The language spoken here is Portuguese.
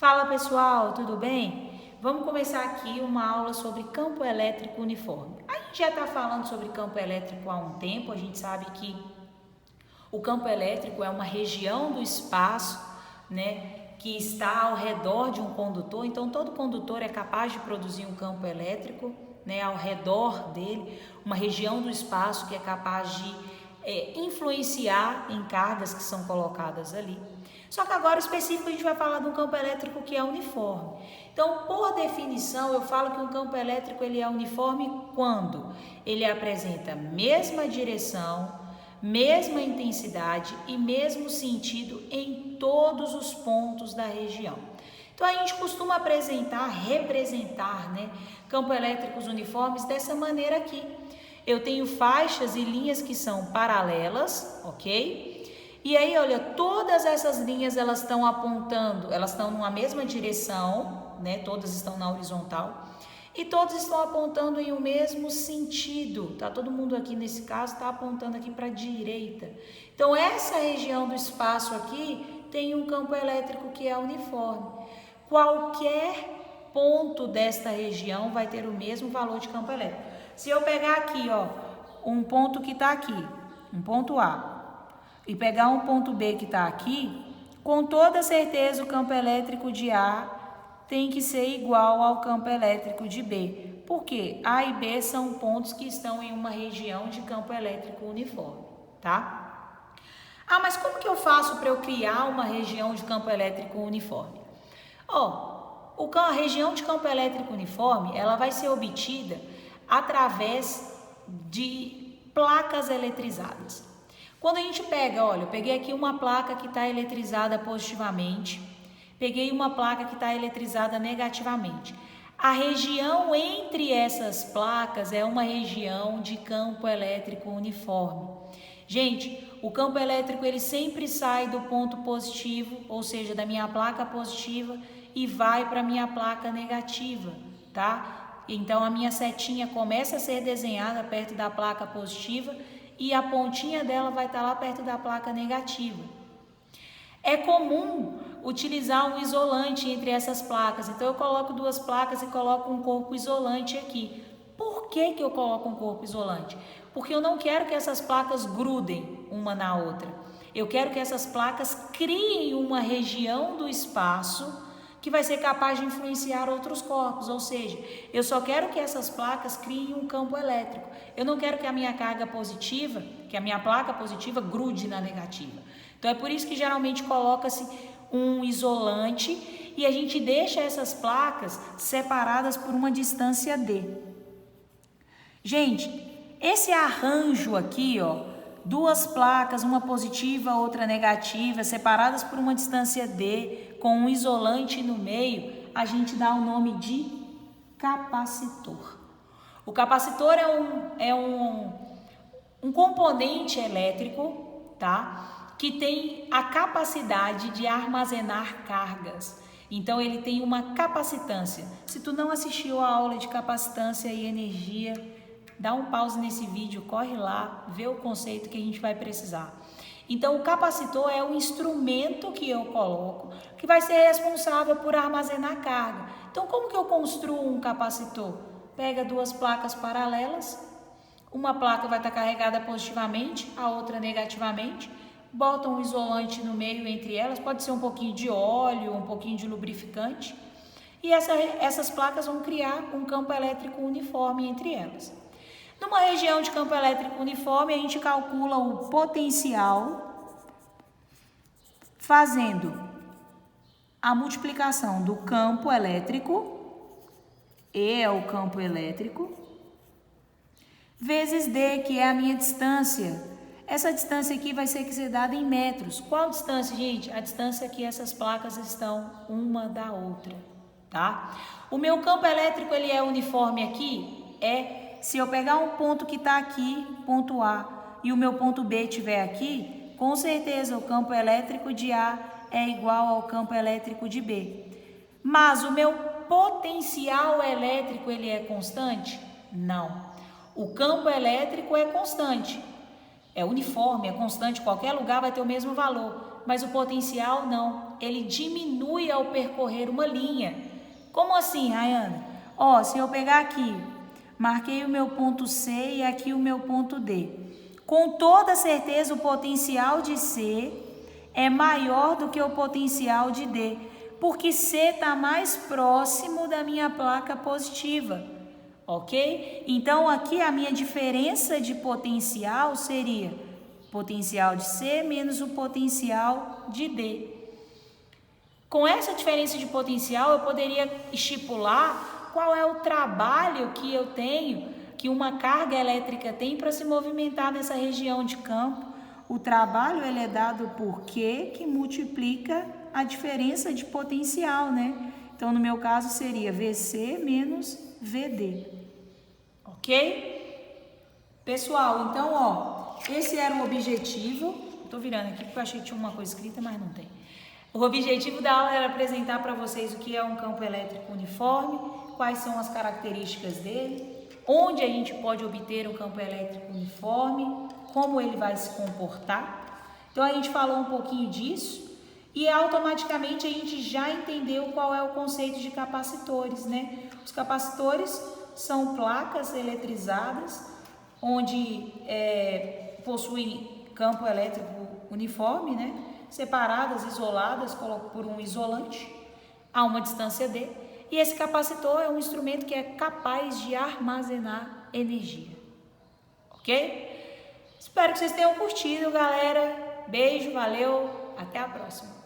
Fala pessoal, tudo bem? Vamos começar aqui uma aula sobre campo elétrico uniforme. A gente já está falando sobre campo elétrico há um tempo, a gente sabe que o campo elétrico é uma região do espaço, que está ao redor de um condutor. Então todo condutor é capaz de produzir um campo elétrico, ao redor dele, uma região do espaço que é capaz de influenciar em cargas que são colocadas ali. Só que agora, específico, a gente vai falar de um campo elétrico que é uniforme. Então, por definição, eu falo que um campo elétrico ele é uniforme quando ele apresenta mesma direção, mesma intensidade e mesmo sentido em todos os pontos da região. Então, a gente costuma representar, campos elétricos uniformes dessa maneira aqui. Eu tenho faixas e linhas que são paralelas, ok? E aí, olha, todas essas linhas elas estão apontando, elas estão numa mesma direção, todas estão na horizontal e todas estão apontando em o mesmo sentido, tá? Todo mundo aqui nesse caso está apontando aqui para a direita. Então, essa região do espaço aqui tem um campo elétrico que é uniforme. Qualquer ponto desta região vai ter o mesmo valor de campo elétrico. Se eu pegar aqui, ó, um ponto que está aqui, um ponto A, e pegar um ponto B que está aqui, com toda certeza o campo elétrico de A tem que ser igual ao campo elétrico de B. Por quê? A e B são pontos que estão em uma região de campo elétrico uniforme, tá? Ah, mas como que eu faço para eu criar uma região de campo elétrico uniforme? A região de campo elétrico uniforme, ela vai ser obtida através de placas eletrizadas. Quando a gente pega, olha, eu peguei aqui uma placa que está eletrizada positivamente, peguei uma placa que está eletrizada negativamente. A região entre essas placas é uma região de campo elétrico uniforme. Gente, o campo elétrico ele sempre sai do ponto positivo, ou seja, da minha placa positiva e vai para a minha placa negativa, tá? Então a minha setinha começa a ser desenhada perto da placa positiva e a pontinha dela vai estar lá perto da placa negativa. É comum utilizar um isolante entre essas placas, então eu coloco duas placas e coloco um corpo isolante aqui. Por que eu coloco um corpo isolante? Porque eu não quero que essas placas grudem uma na outra. Eu quero que essas placas criem uma região do espaço que vai ser capaz de influenciar outros corpos, ou seja, eu só quero que essas placas criem um campo elétrico. Eu não quero que a minha carga positiva, que a minha placa positiva grude na negativa. Então é por isso que geralmente coloca-se um isolante e a gente deixa essas placas separadas por uma distância D. Gente, esse arranjo aqui, ó, duas placas, uma positiva, outra negativa, separadas por uma distância D, com um isolante no meio, a gente dá o nome de capacitor. O capacitor é um componente elétrico, tá? Que tem a capacidade de armazenar cargas. Então, ele tem uma capacitância. Se tu não assistiu a aula de capacitância e energia, dá um pause nesse vídeo, corre lá, vê o conceito que a gente vai precisar. Então, o capacitor é o instrumento que eu coloco, que vai ser responsável por armazenar carga. Então, como que eu construo um capacitor? Pega duas placas paralelas, uma placa vai estar carregada positivamente, a outra negativamente, bota um isolante no meio entre elas, pode ser um pouquinho de óleo, um pouquinho de lubrificante, e essas placas vão criar um campo elétrico uniforme entre elas. Numa região de campo elétrico uniforme, a gente calcula o potencial fazendo a multiplicação do campo elétrico, E é o campo elétrico, vezes D, que é a minha distância. Essa distância aqui vai ser dada em metros. Qual distância, gente? A distância que essas placas estão uma da outra, tá? O meu campo elétrico, ele é uniforme aqui? Se eu pegar um ponto que está aqui, ponto A, e o meu ponto B estiver aqui, com certeza o campo elétrico de A é igual ao campo elétrico de B. Mas o meu potencial elétrico, ele é constante? Não. O campo elétrico é constante. É uniforme, é constante, qualquer lugar vai ter o mesmo valor. mas o potencial não, ele diminui ao percorrer uma linha. Como assim, Rayana? Ó, se eu pegar aqui, marquei o meu ponto C e aqui o meu ponto D. Com toda certeza o potencial de C é maior do que o potencial de D, porque C está mais próximo da minha placa positiva, ok? Então aqui a minha diferença de potencial seria potencial de C menos o potencial de D. Com essa diferença de potencial, eu poderia estipular qual é o trabalho que eu tenho, que uma carga elétrica tem para se movimentar nessa região de campo. O trabalho ele é dado por Q, que multiplica a diferença de potencial, né? Então, no meu caso, seria VC menos VD. Ok? Pessoal, então, ó, esse era o objetivo. Tô virando aqui porque eu achei que tinha uma coisa escrita, mas não tem. O objetivo da aula era apresentar para vocês o que é um campo elétrico uniforme, quais são as características dele, onde a gente pode obter um campo elétrico uniforme, como ele vai se comportar. Então, a gente falou um pouquinho disso e automaticamente a gente já entendeu qual é o conceito de capacitores, né? Os capacitores são placas eletrizadas onde possuem campo elétrico uniforme, né? Separadas, isoladas por um isolante a uma distância D. E esse capacitor é um instrumento que é capaz de armazenar energia. Ok? Espero que vocês tenham curtido, galera. Beijo, valeu, até a próxima.